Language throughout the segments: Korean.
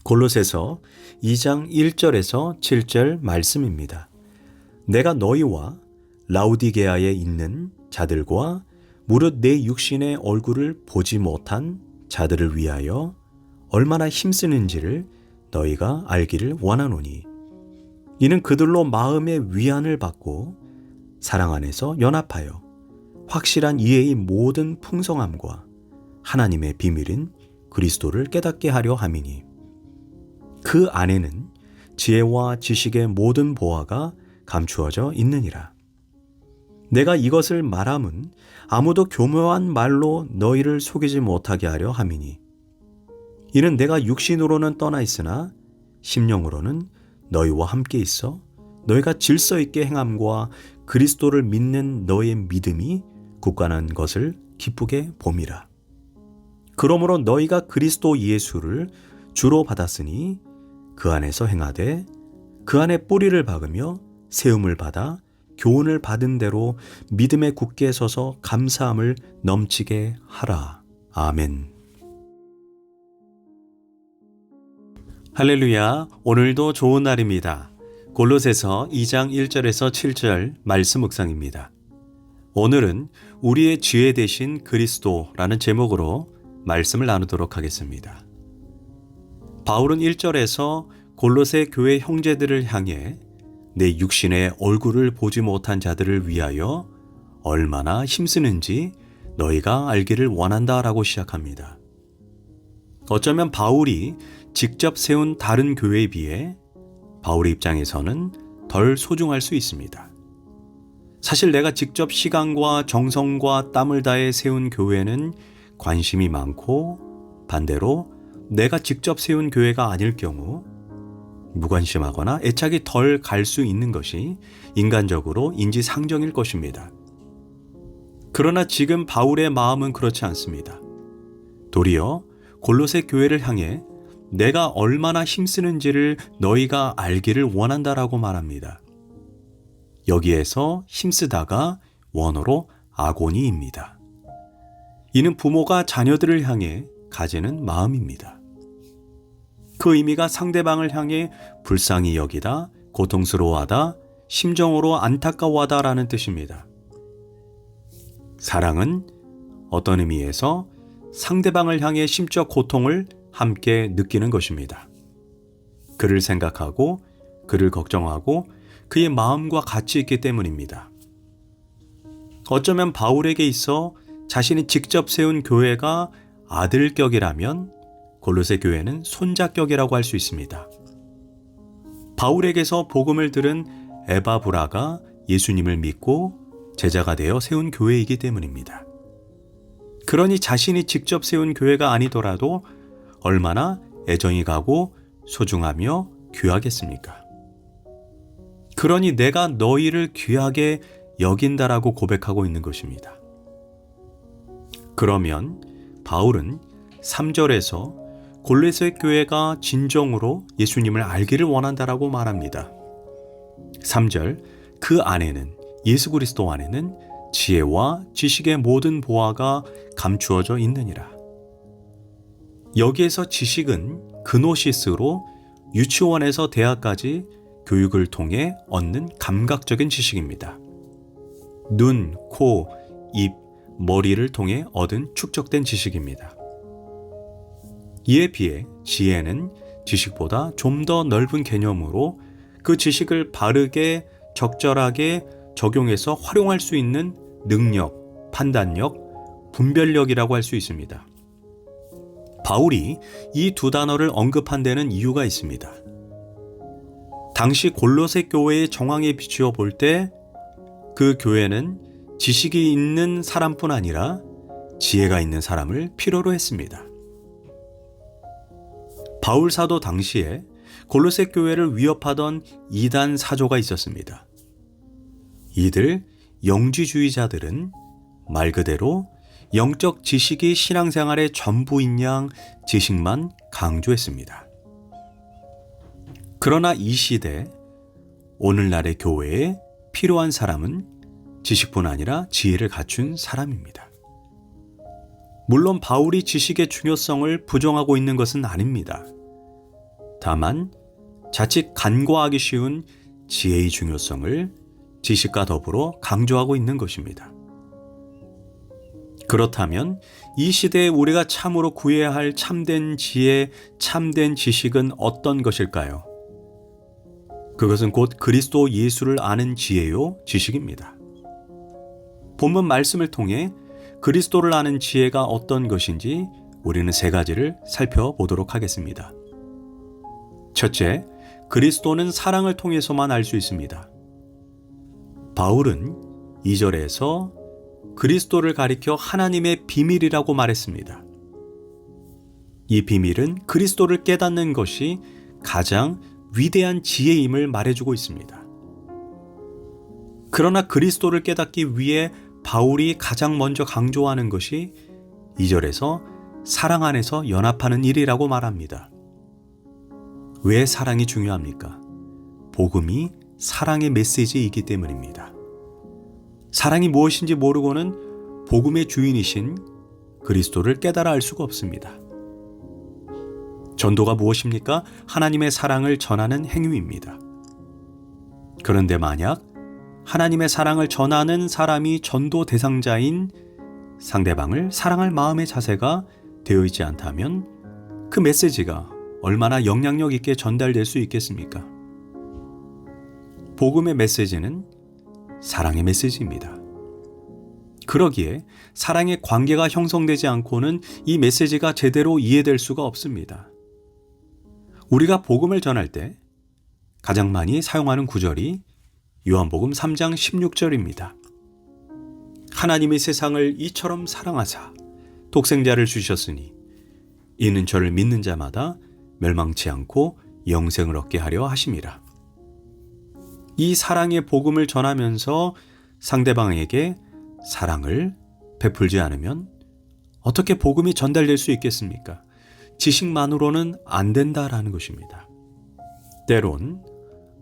골로새서 2장 1절에서 7절 말씀입니다. 내가 너희와 라우디게아에 있는 자들과 무릇 내 육신의 얼굴을 보지 못한 자들을 위하여 얼마나 힘쓰는지를 너희가 알기를 원하노니, 이는 그들로 마음의 위안을 받고 사랑 안에서 연합하여 확실한 이해의 모든 풍성함과 하나님의 비밀인 그리스도를 깨닫게 하려 함이니, 그 안에는 지혜와 지식의 모든 보화가 감추어져 있느니라. 내가 이것을 말함은 아무도 교묘한 말로 너희를 속이지 못하게 하려 함이니, 이는 내가 육신으로는 떠나 있으나 심령으로는 너희와 함께 있어 너희가 질서 있게 행함과 그리스도를 믿는 너희의 믿음이 굳건한 것을 기쁘게 봄이라. 그러므로 너희가 그리스도 예수를 주로 받았으니 그 안에서 행하되 그 안에 뿌리를 박으며 세움을 받아 교훈을 받은 대로 믿음에 굳게 서서 감사함을 넘치게 하라. 아멘. 할렐루야. 오늘도 좋은 날입니다. 골로새서 2장 1절에서 7절 말씀 묵상입니다. 오늘은 우리의 지혜 되신 그리스도라는 제목으로 말씀을 나누도록 하겠습니다. 바울은 1절에서 골로새 교회 형제들을 향해 내 육신의 얼굴을 보지 못한 자들을 위하여 얼마나 힘쓰는지 너희가 알기를 원한다라고 시작합니다. 어쩌면 바울이 직접 세운 다른 교회에 비해 바울의 입장에서는 덜 소중할 수 있습니다. 사실 내가 직접 시간과 정성과 땀을 다해 세운 교회는 관심이 많고, 반대로 내가 직접 세운 교회가 아닐 경우 무관심하거나 애착이 덜 갈 수 있는 것이 인간적으로 인지상정일 것입니다. 그러나 지금 바울의 마음은 그렇지 않습니다. 도리어 골로새 교회를 향해 내가 얼마나 힘쓰는지를 너희가 알기를 원한다라고 말합니다. 여기에서 힘쓰다가 원어로 아고니입니다. 이는 부모가 자녀들을 향해 가지는 마음입니다. 그 의미가 상대방을 향해 불쌍히 여기다, 고통스러워하다, 심정으로 안타까워하다라는 뜻입니다. 사랑은 어떤 의미에서 상대방을 향해 심적 고통을 함께 느끼는 것입니다. 그를 생각하고 그를 걱정하고 그의 마음과 같이 있기 때문입니다. 어쩌면 바울에게 있어 자신이 직접 세운 교회가 아들격이라면 골로새 교회는 손자격이라고 할 수 있습니다. 바울에게서 복음을 들은 에바브라가 예수님을 믿고 제자가 되어 세운 교회이기 때문입니다. 그러니 자신이 직접 세운 교회가 아니더라도 얼마나 애정이 가고 소중하며 귀하겠습니까? 그러니 내가 너희를 귀하게 여긴다라고 고백하고 있는 것입니다. 그러면 바울은 3절에서 골로새 교회가 진정으로 예수님을 알기를 원한다라고 말합니다. 3절, 그 안에는, 예수 그리스도 안에는 지혜와 지식의 모든 보화가 감추어져 있느니라. 여기에서 지식은 그노시스로 유치원에서 대학까지 교육을 통해 얻는 감각적인 지식입니다. 눈, 코, 입, 머리를 통해 얻은 축적된 지식입니다. 이에 비해 지혜는 지식보다 좀 더 넓은 개념으로 그 지식을 바르게 적절하게 적용해서 활용할 수 있는 능력, 판단력, 분별력이라고 할 수 있습니다. 바울이 이 두 단어를 언급한 데는 이유가 있습니다. 당시 골로새 교회의 정황에 비추어 볼 때 그 교회는 지식이 있는 사람뿐 아니라 지혜가 있는 사람을 필요로 했습니다. 바울 사도 당시에 골로새 교회를 위협하던 이단 사조가 있었습니다. 이들 영지주의자들은 말 그대로 영적 지식이 신앙생활의 전부인 양 지식만 강조했습니다. 그러나 이 시대, 오늘날의 교회에 필요한 사람은 지식뿐 아니라 지혜를 갖춘 사람입니다. 물론 바울이 지식의 중요성을 부정하고 있는 것은 아닙니다. 다만 자칫 간과하기 쉬운 지혜의 중요성을 지식과 더불어 강조하고 있는 것입니다. 그렇다면 이 시대에 우리가 참으로 구해야 할 참된 지혜, 참된 지식은 어떤 것일까요? 그것은 곧 그리스도 예수를 아는 지혜요, 지식입니다. 본문 말씀을 통해 그리스도를 아는 지혜가 어떤 것인지 우리는 세 가지를 살펴보도록 하겠습니다. 첫째, 그리스도는 사랑을 통해서만 알 수 있습니다. 바울은 2절에서 그리스도를 가리켜 하나님의 비밀이라고 말했습니다. 이 비밀은 그리스도를 깨닫는 것이 가장 위대한 지혜임을 말해주고 있습니다. 그러나 그리스도를 깨닫기 위해 바울이 가장 먼저 강조하는 것이 2절에서 사랑 안에서 연합하는 일이라고 말합니다. 왜 사랑이 중요합니까? 복음이 사랑의 메시지이기 때문입니다. 사랑이 무엇인지 모르고는 복음의 주인이신 그리스도를 깨달아 알 수가 없습니다. 전도가 무엇입니까? 하나님의 사랑을 전하는 행위입니다. 그런데 만약 하나님의 사랑을 전하는 사람이 전도 대상자인 상대방을 사랑할 마음의 자세가 되어 있지 않다면 그 메시지가 얼마나 영향력 있게 전달될 수 있겠습니까? 복음의 메시지는 사랑의 메시지입니다. 그러기에 사랑의 관계가 형성되지 않고는 이 메시지가 제대로 이해될 수가 없습니다. 우리가 복음을 전할 때 가장 많이 사용하는 구절이 요한복음 3장 16절입니다. 하나님이 세상을 이처럼 사랑하사 독생자를 주셨으니 이는 저를 믿는 자마다 멸망치 않고 영생을 얻게 하려 하심이라. 이 사랑의 복음을 전하면서 상대방에게 사랑을 베풀지 않으면 어떻게 복음이 전달될 수 있겠습니까? 지식만으로는 안 된다라는 것입니다. 때론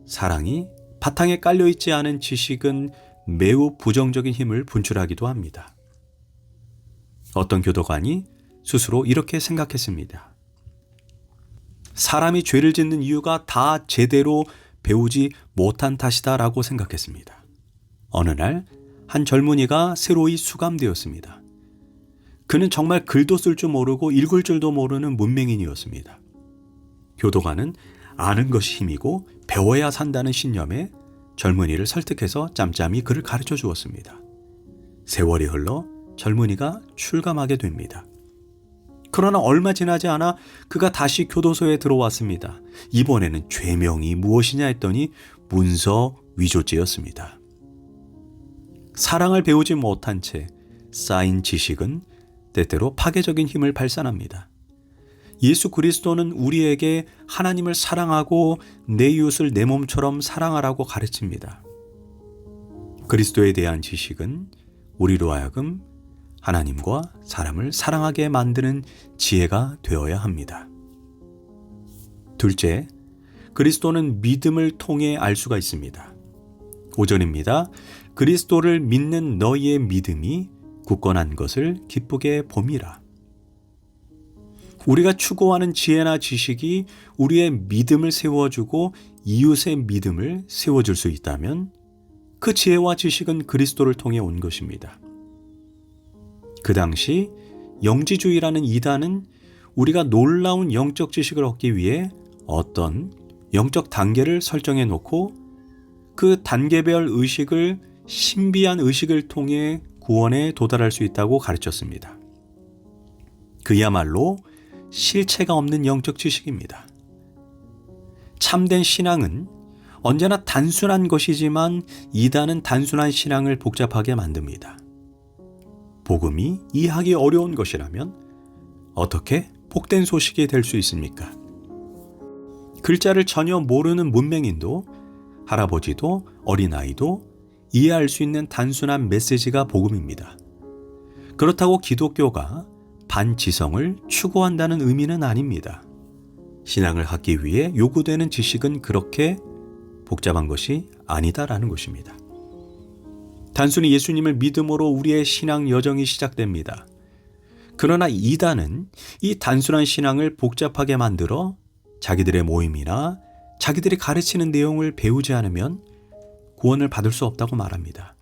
사랑이 바탕에 깔려있지 않은 지식은 매우 부정적인 힘을 분출하기도 합니다. 어떤 교도관이 스스로 이렇게 생각했습니다. 사람이 죄를 짓는 이유가 다 제대로 배우지 못한 탓이다라고 생각했습니다. 어느 날 한 젊은이가 새로이 수감되었습니다. 그는 정말 글도 쓸 줄 모르고 읽을 줄도 모르는 문맹인이었습니다. 교도관은 아는 것이 힘이고 배워야 산다는 신념에 젊은이를 설득해서 짬짬이 그를 가르쳐 주었습니다. 세월이 흘러 젊은이가 출감하게 됩니다. 그러나 얼마 지나지 않아 그가 다시 교도소에 들어왔습니다. 이번에는 죄명이 무엇이냐 했더니 문서 위조죄였습니다. 사랑을 배우지 못한 채 쌓인 지식은 때때로 파괴적인 힘을 발산합니다. 예수 그리스도는 우리에게 하나님을 사랑하고 내 이웃을 내 몸처럼 사랑하라고 가르칩니다. 그리스도에 대한 지식은 우리로 하여금 하나님과 사람을 사랑하게 만드는 지혜가 되어야 합니다. 둘째, 그리스도는 믿음을 통해 알 수가 있습니다. 5절입니다. 그리스도를 믿는 너희의 믿음이 굳건한 것을 기쁘게 봄이라. 우리가 추구하는 지혜나 지식이 우리의 믿음을 세워주고 이웃의 믿음을 세워줄 수 있다면 그 지혜와 지식은 그리스도를 통해 온 것입니다. 그 당시 영지주의라는 이단은 우리가 놀라운 영적 지식을 얻기 위해 어떤 영적 단계를 설정해 놓고 그 단계별 의식을 신비한 의식을 통해 구원에 도달할 수 있다고 가르쳤습니다. 그야말로 실체가 없는 영적 지식입니다. 참된 신앙은 언제나 단순한 것이지만 이단은 단순한 신앙을 복잡하게 만듭니다. 복음이 이해하기 어려운 것이라면 어떻게 복된 소식이 될 수 있습니까? 글자를 전혀 모르는 문맹인도 할아버지도 어린아이도 이해할 수 있는 단순한 메시지가 복음입니다. 그렇다고 기독교가 반지성을 추구한다는 의미는 아닙니다. 신앙을 갖기 위해 요구되는 지식은 그렇게 복잡한 것이 아니다라는 것입니다. 단순히 예수님을 믿음으로 우리의 신앙 여정이 시작됩니다. 그러나 이단은 이 단순한 신앙을 복잡하게 만들어 자기들의 모임이나 자기들이 가르치는 내용을 배우지 않으면 구원을 받을 수 없다고 말합니다.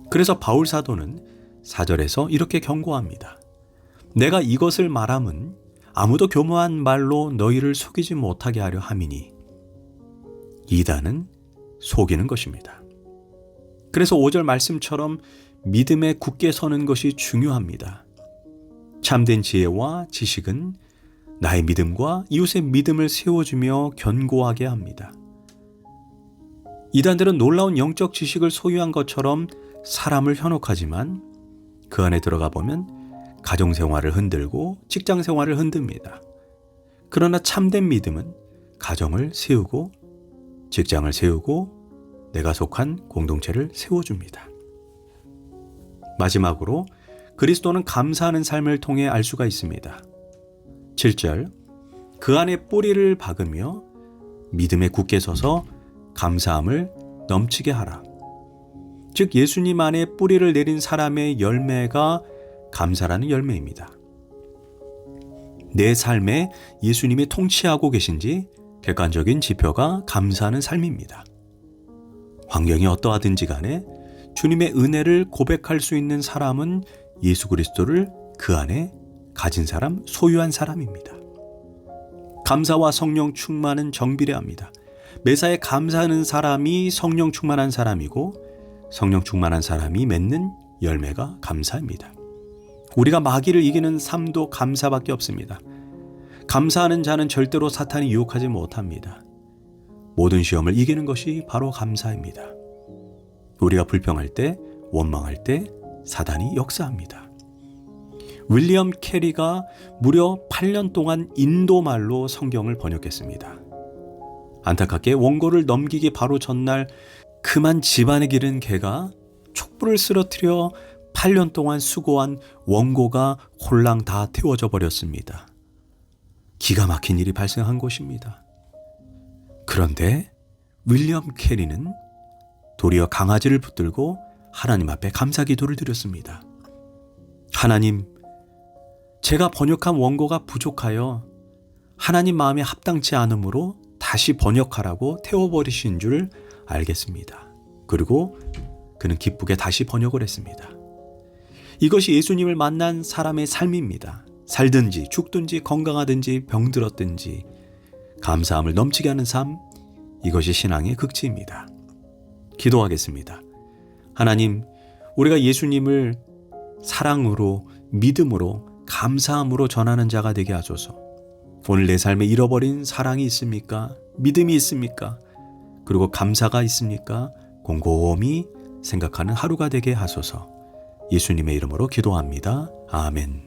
그래서 바울 사도는 4절에서 이렇게 경고합니다. 내가 이것을 말함은 아무도 교묘한 말로 너희를 속이지 못하게 하려 함이니 이단은 속이는 것입니다. 그래서 5절 말씀처럼 믿음에 굳게 서는 것이 중요합니다. 참된 지혜와 지식은 나의 믿음과 이웃의 믿음을 세워주며 견고하게 합니다. 이단들은 놀라운 영적 지식을 소유한 것처럼 사람을 현혹하지만 그 안에 들어가 보면 가정생활을 흔들고 직장생활을 흔듭니다. 그러나 참된 믿음은 가정을 세우고 직장을 세우고 내가 속한 공동체를 세워줍니다. 마지막으로 그리스도는 감사하는 삶을 통해 알 수가 있습니다. 7절 그 안에 뿌리를 박으며 믿음에 굳게 서서 감사함을 넘치게 하라. 즉 예수님 안에 뿌리를 내린 사람의 열매가 감사라는 열매입니다. 내 삶에 예수님이 통치하고 계신지 객관적인 지표가 감사하는 삶입니다. 환경이 어떠하든지 간에 주님의 은혜를 고백할 수 있는 사람은 예수 그리스도를 그 안에 가진 사람, 소유한 사람입니다. 감사와 성령 충만은 정비례합니다. 매사에 감사하는 사람이 성령 충만한 사람이고 성령 충만한 사람이 맺는 열매가 감사입니다. 우리가 마귀를 이기는 삶도 감사밖에 없습니다. 감사하는 자는 절대로 사탄이 유혹하지 못합니다. 모든 시험을 이기는 것이 바로 감사입니다. 우리가 불평할 때, 원망할 때 사단이 역사합니다. 윌리엄 캐리가 무려 8년 동안 인도말로 성경을 번역했습니다. 안타깝게 원고를 넘기기 바로 전날 그만 집안에 기른 개가 촛불을 쓰러뜨려 8년 동안 수고한 원고가 홀랑 다 태워져 버렸습니다. 기가 막힌 일이 발생한 것입니다. 그런데 윌리엄 캐리는 도리어 강아지를 붙들고 하나님 앞에 감사 기도를 드렸습니다. 하나님, 제가 번역한 원고가 부족하여 하나님 마음에 합당치 않으므로 다시 번역하라고 태워버리신 줄 알겠습니다. 그리고 그는 기쁘게 다시 번역을 했습니다. 이것이 예수님을 만난 사람의 삶입니다. 살든지 죽든지 건강하든지 병들었든지 감사함을 넘치게 하는 삶, 이것이 신앙의 극치입니다. 기도하겠습니다. 하나님, 우리가 예수님을 사랑으로, 믿음으로, 감사함으로 전하는 자가 되게 하소서. 오늘 내 삶에 잃어버린 사랑이 있습니까? 믿음이 있습니까? 그리고 감사가 있습니까? 곰곰이 생각하는 하루가 되게 하소서. 예수님의 이름으로 기도합니다. 아멘.